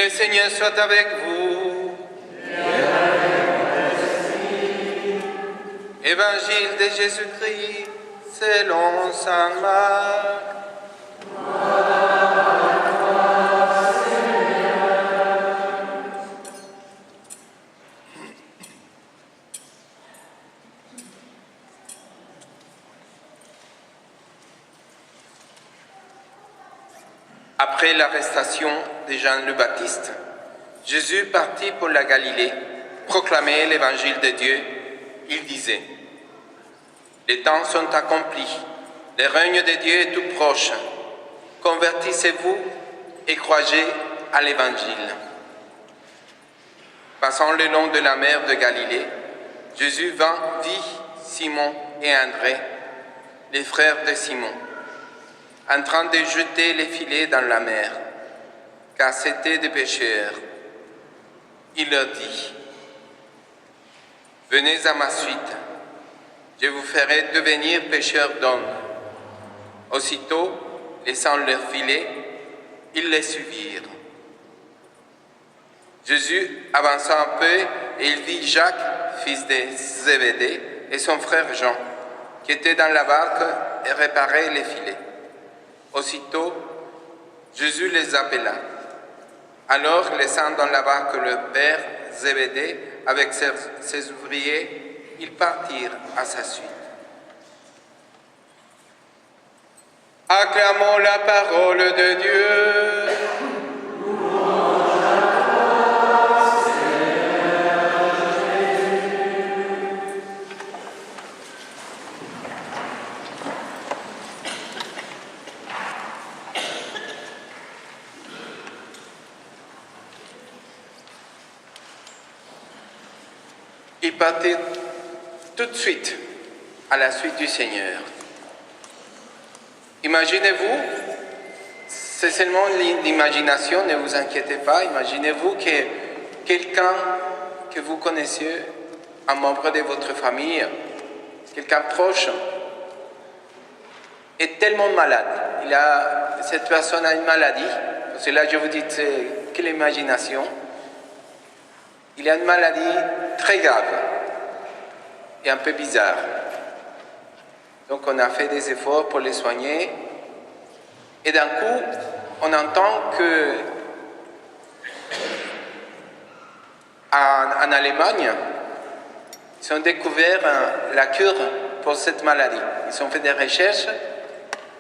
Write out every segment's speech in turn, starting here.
Le Seigneur soit avec vous. Évangile de Jésus-Christ selon saint Marc. Après l'arrestation de Jean le Baptiste, Jésus partit pour la Galilée, proclamer l'évangile de Dieu. Il disait: les temps sont accomplis, le règne de Dieu est tout proche. Convertissez-vous et croyez à l'évangile. Passant le long de la mer de Galilée, Jésus vit Simon et André, les frères de Simon, en train de jeter les filets dans la mer, car c'étaient des pêcheurs. Il leur dit: venez à ma suite, je vous ferai devenir pêcheurs d'hommes. Aussitôt, laissant leurs filets, ils les suivirent. Jésus avança un peu et il vit Jacques, fils de Zébédée, et son frère Jean, qui étaient dans la barque et réparaient les filets. Aussitôt, Jésus les appela. Alors, laissant dans la barque leur père Zébédée avec ses ouvriers, ils partirent à sa suite. Acclamons la parole de Dieu. Il partait tout de suite à la suite du Seigneur. Imaginez-vous, c'est seulement l'imagination, ne vous inquiétez pas, imaginez-vous que quelqu'un que vous connaissez, un membre de votre famille, quelqu'un proche, est tellement malade. Cette personne a une maladie, parce que là je vous dis que l'imagination. Il a une maladie très grave et un peu bizarre. Donc on a fait des efforts pour les soigner. Et d'un coup, on entend que en Allemagne, ils ont découvert la cure pour cette maladie. Ils ont fait des recherches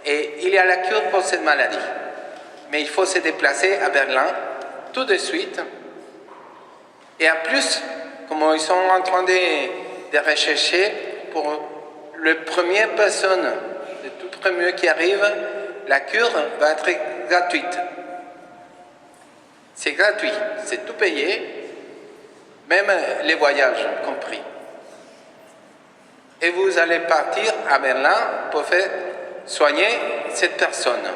et il y a la cure pour cette maladie. Mais il faut se déplacer à Berlin tout de suite. Et en plus, comme ils sont en train de rechercher pour la première personne, le tout premier qui arrive, la cure va être gratuite. C'est gratuit, c'est tout payé, même les voyages compris. Et vous allez partir à Berlin pour faire soigner cette personne.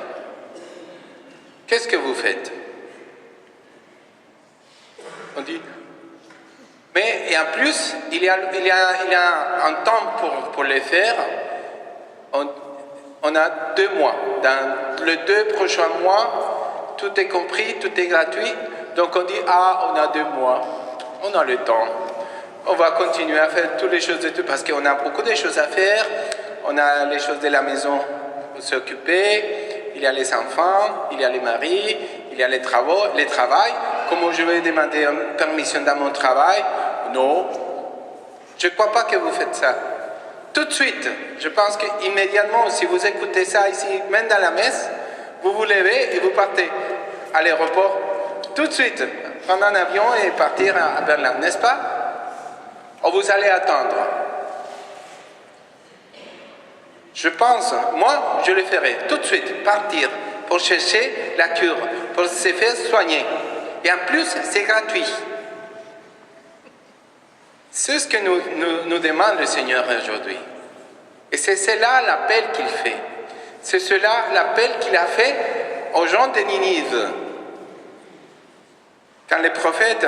Qu'est-ce que vous faites? On dit: mais et en plus, il y a un temps pour le faire. On a 2 mois. Dans les 2 prochains mois, tout est compris, tout est gratuit. Donc on dit: ah, on a 2 mois, on a le temps. On va continuer à faire toutes les choses de tout, parce qu'on a beaucoup de choses à faire. On a les choses de la maison pour s'occuper. Il y a les enfants, il y a les maris, il y a les travaux, les travails. Comment je vais demander une permission dans mon travail? Non, je ne crois pas que vous faites ça. Tout de suite, je pense qu'immédiatement, si vous écoutez ça ici, même dans la messe, vous vous levez et vous partez à l'aéroport tout de suite, prendre un avion et partir à Berlin, n'est-ce pas? Ou vous allez attendre? Je pense, moi, je le ferai tout de suite, partir pour chercher la cure, pour se faire soigner. Et en plus, c'est gratuit. C'est ce que nous demande le Seigneur aujourd'hui. Et c'est cela l'appel qu'il fait. C'est cela l'appel qu'il a fait aux gens de Ninive. Quand le prophète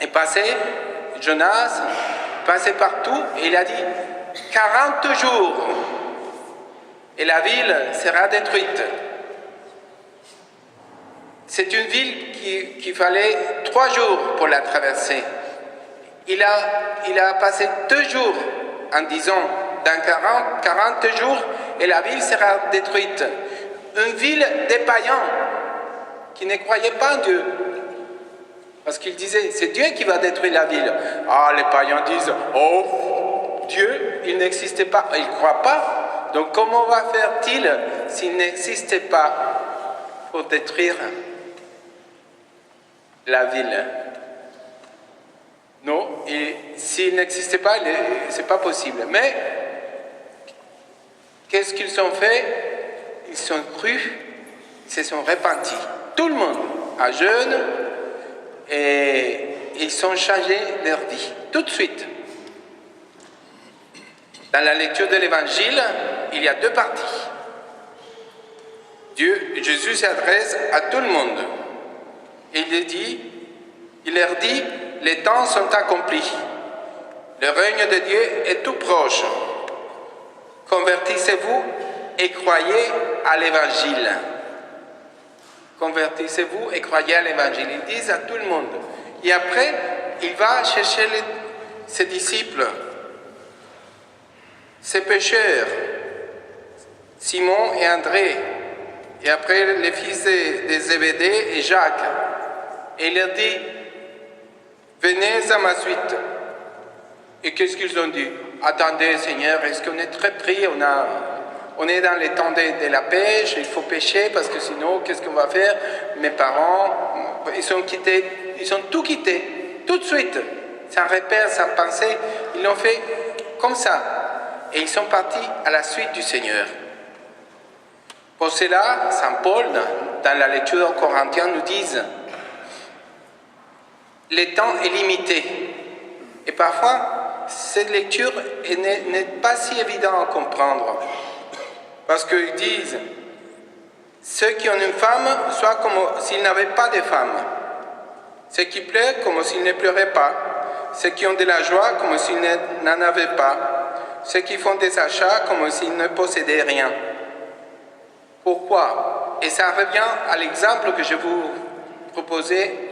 est passé, Jonas, passé partout, et il a dit: 40 jours, et la ville sera détruite. C'est une ville qu'il fallait 3 jours pour la traverser. Il a passé 2 jours en disant, dans 40 jours, et la ville sera détruite. Une ville des païens qui ne croyaient pas en Dieu. Parce qu'ils disaient, c'est Dieu qui va détruire la ville. Ah, les païens disent, oh, Dieu, il n'existait pas. Ils ne croient pas. Donc comment va faire-t-il s'il n'existait pas pour détruire la ville? Non, et s'il n'existait pas, ce n'est pas possible. Mais qu'est-ce qu'ils ont fait? Ils sont crus, ils se sont repentis. Tout le monde, à jeûne, et ils ont changé leur vie, tout de suite. Dans la lecture de l'Évangile, il y a 2 parties. Jésus s'adresse à tout le monde. Et il leur dit, les temps sont accomplis. Le règne de Dieu est tout proche. Convertissez-vous et croyez à l'Évangile. Convertissez-vous et croyez à l'Évangile. Ils disent à tout le monde. Et après, il va chercher ses disciples, ses pécheurs, Simon et André, et après les fils de Zébédée et Jacques. Et il leur dit, venez à ma suite. Et qu'est-ce qu'ils ont dit? Attendez, Seigneur, est-ce qu'on est très pris? On est dans les temps de la pêche, il faut pêcher parce que sinon, qu'est-ce qu'on va faire? Mes parents, ils ont tout quitté, tout de suite, sans repère, sans pensée. Ils l'ont fait comme ça. Et ils sont partis à la suite du Seigneur. Pour cela, Saint Paul, dans la lecture aux Corinthiens, nous dit le temps est limité. Et parfois, cette lecture n'est pas si évidente à comprendre. Parce qu'ils disent, ceux qui ont une femme, soit comme s'ils n'avaient pas de femme. Ceux qui pleurent, comme s'ils ne pleuraient pas. Ceux qui ont de la joie, comme s'ils n'en avaient pas. Ceux qui font des achats, comme s'ils ne possédaient rien. Pourquoi? Et ça revient à l'exemple que je vous proposais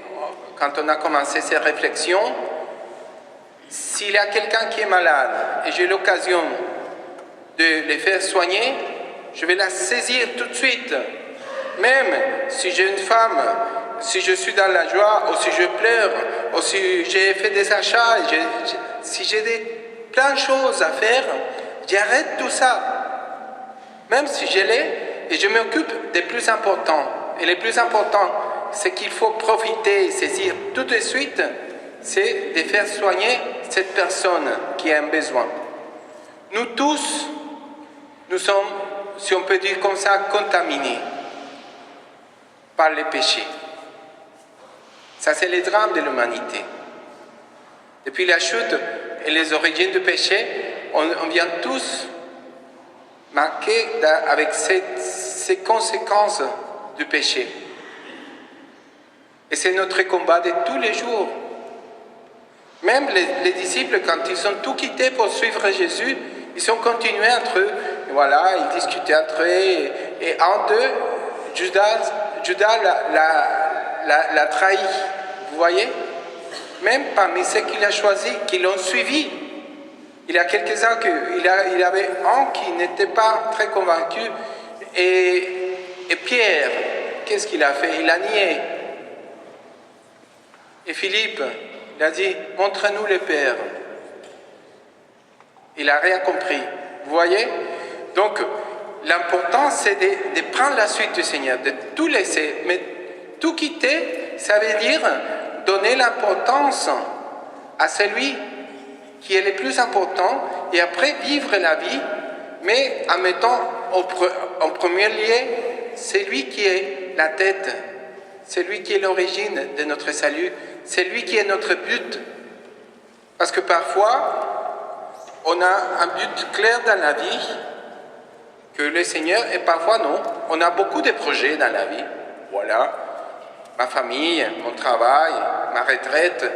quand on a commencé ces réflexions. S'il y a quelqu'un qui est malade et j'ai l'occasion de le faire soigner, je vais la saisir tout de suite. Même si j'ai une femme, si je suis dans la joie, ou si je pleure, ou si j'ai fait des achats, si j'ai plein de choses à faire, j'arrête tout ça. Même si je l'ai, et je m'occupe des plus importants. Et les plus importants, c'est qu'il faut profiter et saisir tout de suite, c'est de faire soigner cette personne qui a un besoin. Nous tous, nous sommes, si on peut dire comme ça, contaminés par les péchés. Ça, c'est le drame de l'humanité. Depuis la chute et les origines du péché, on vient tous marqués avec ces conséquences du péché. Et c'est notre combat de tous les jours. Même les disciples, quand ils ont tout quitté pour suivre Jésus, ils ont continué entre eux. Et voilà, ils discutaient entre eux. Et un d'eux, Judas l'a trahi. Vous voyez? Même parmi ceux qu'il a choisis, qui l'ont suivi, il y a quelques-uns il y avait un qui n'était pas très convaincu. Et Pierre, qu'est-ce qu'il a fait? Il a nié. Et Philippe, il a dit, montre-nous le Père. Il n'a rien compris. Vous voyez? Donc, l'important, c'est de prendre la suite du Seigneur, de tout laisser. Mais tout quitter, ça veut dire donner l'importance à celui qui est le plus important et après vivre la vie, mais en mettant en premier lieu celui qui est la tête, celui qui est l'origine de notre salut, celui qui est notre but. Parce que parfois, on a un but clair dans la vie, que le Seigneur, et parfois non. On a beaucoup de projets dans la vie. Voilà, ma famille, mon travail, ma retraite,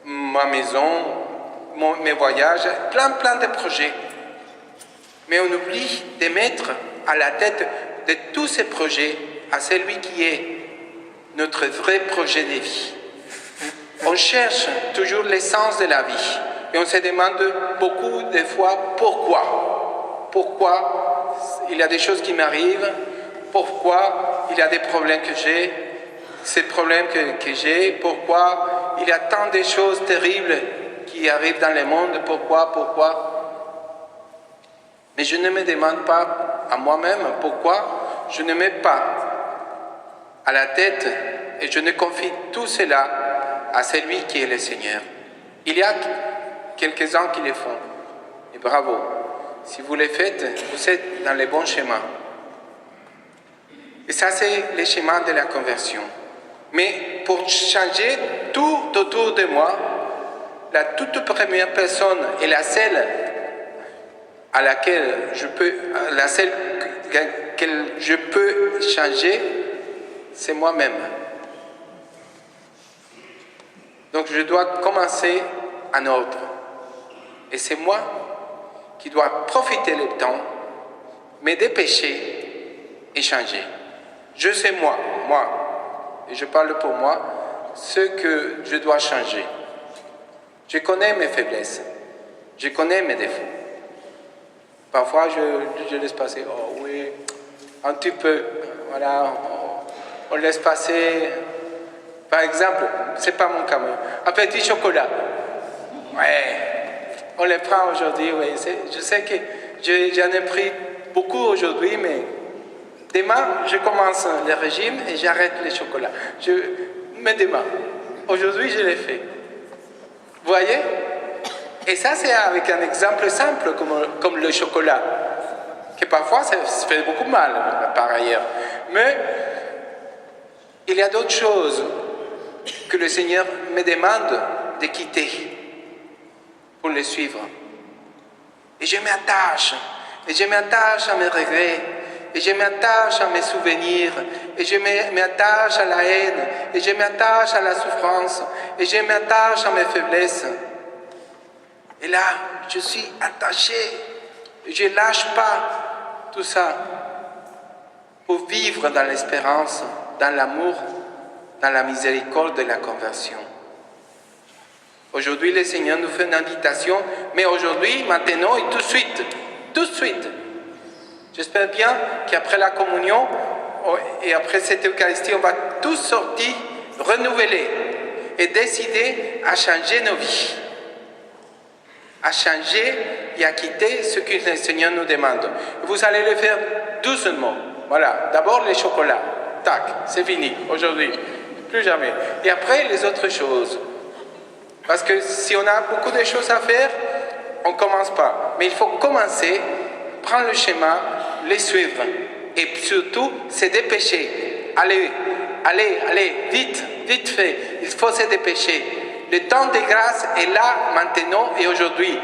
ma maison, mes voyages, plein de projets. Mais on oublie de mettre à la tête de tous ces projets à celui qui est notre vrai projet de vie. On cherche toujours l'essence de la vie et on se demande beaucoup de fois pourquoi. Pourquoi il y a des choses qui m'arrivent, pourquoi il y a des problèmes que j'ai, ces problèmes que j'ai, pourquoi il y a tant de choses terribles qui arrivent dans le monde, pourquoi. Mais je ne me demande pas à moi-même pourquoi je ne mets pas à la tête et je ne confie tout cela à celui qui est le Seigneur. Il y a quelques-uns qui le font. Et bravo. Si vous le faites, vous êtes dans le bon chemin. Et ça, c'est le chemin de la conversion. Mais pour changer tout autour de moi, la toute première personne et la seule à laquelle je peux changer, c'est moi-même. Donc je dois commencer en ordre. Et c'est moi qui dois profiter du temps, me dépêcher et changer. Je sais moi, et je parle pour moi, ce que je dois changer. Je connais mes faiblesses, je connais mes défauts. Parfois, je laisse passer, oh oui, un petit peu, voilà, on laisse passer. Par exemple, c'est pas mon cas, un petit chocolat. Ouais, on le prend aujourd'hui, oui. Je sais que j'en ai pris beaucoup aujourd'hui, mais demain, je commence le régime et j'arrête les chocolats. Mais demain, aujourd'hui, je l'ai fait. Vous voyez? Et ça, c'est avec un exemple simple comme le chocolat, que parfois, ça fait beaucoup mal, par ailleurs. Mais il y a d'autres choses que le Seigneur me demande de quitter pour le suivre. Et je m'attache à mes regrets, et je m'attache à mes souvenirs, et je m'attache à la haine, et je m'attache à la souffrance, et je m'attache à mes faiblesses. Et là, je suis attaché, et je ne lâche pas tout ça pour vivre dans l'espérance, dans l'amour, dans la miséricorde de la conversion. Aujourd'hui, le Seigneur nous fait une invitation, mais aujourd'hui, maintenant et tout de suite. J'espère bien qu'après la communion et après cette Eucharistie, on va tous sortir, renouveler et décider à changer nos vies, à changer et à quitter ce que le Seigneur nous demande. Vous allez le faire doucement. Voilà, d'abord les chocolats. Tac, c'est fini aujourd'hui. Plus jamais. Et après, les autres choses. Parce que si on a beaucoup de choses à faire, on ne commence pas. Mais il faut commencer, prendre le chemin, les suivre. Et surtout, se dépêcher. Allez, vite fait. Il faut se dépêcher. Le temps de grâce est là, maintenant et aujourd'hui.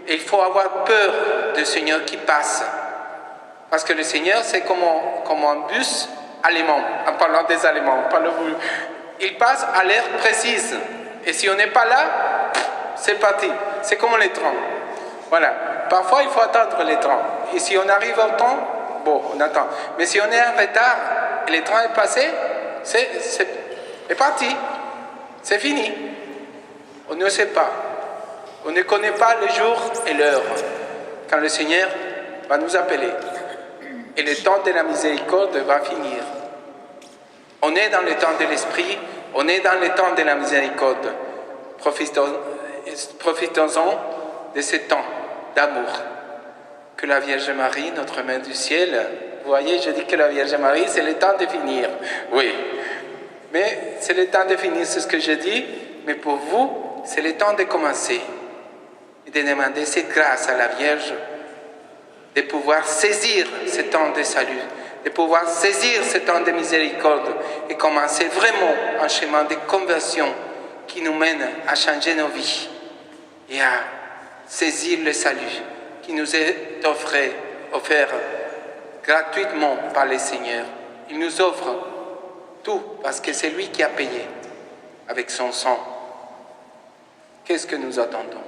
Et il faut avoir peur du Seigneur qui passe. Parce que le Seigneur, c'est comme un bus allemand, en parlant des Allemands. Il passe à l'heure précise. Et si on n'est pas là, c'est parti. C'est comme les trains. Voilà. Parfois, il faut attendre les trains. Et si on arrive au temps, bon, on attend. Mais si on est en retard et le train est passé, c'est parti. C'est fini. On ne sait pas. On ne connaît pas le jour et l'heure quand le Seigneur va nous appeler. Et le temps de la miséricorde va finir. On est dans le temps de l'Esprit, on est dans le temps de la miséricorde. Profitons-en de ce temps d'amour. Que la Vierge Marie, notre Mère du ciel, vous voyez, je dis que la Vierge Marie, c'est le temps de finir. Oui, mais c'est le temps de finir, c'est ce que je dis, mais pour vous, c'est le temps de commencer. Et de demander cette grâce à la Vierge, de pouvoir saisir ce temps de salut, de pouvoir saisir ce temps de miséricorde et commencer vraiment un chemin de conversion qui nous mène à changer nos vies et à saisir le salut qui nous est offert gratuitement par le Seigneur. Il nous offre tout parce que c'est lui qui a payé avec son sang. Qu'est-ce que nous attendons?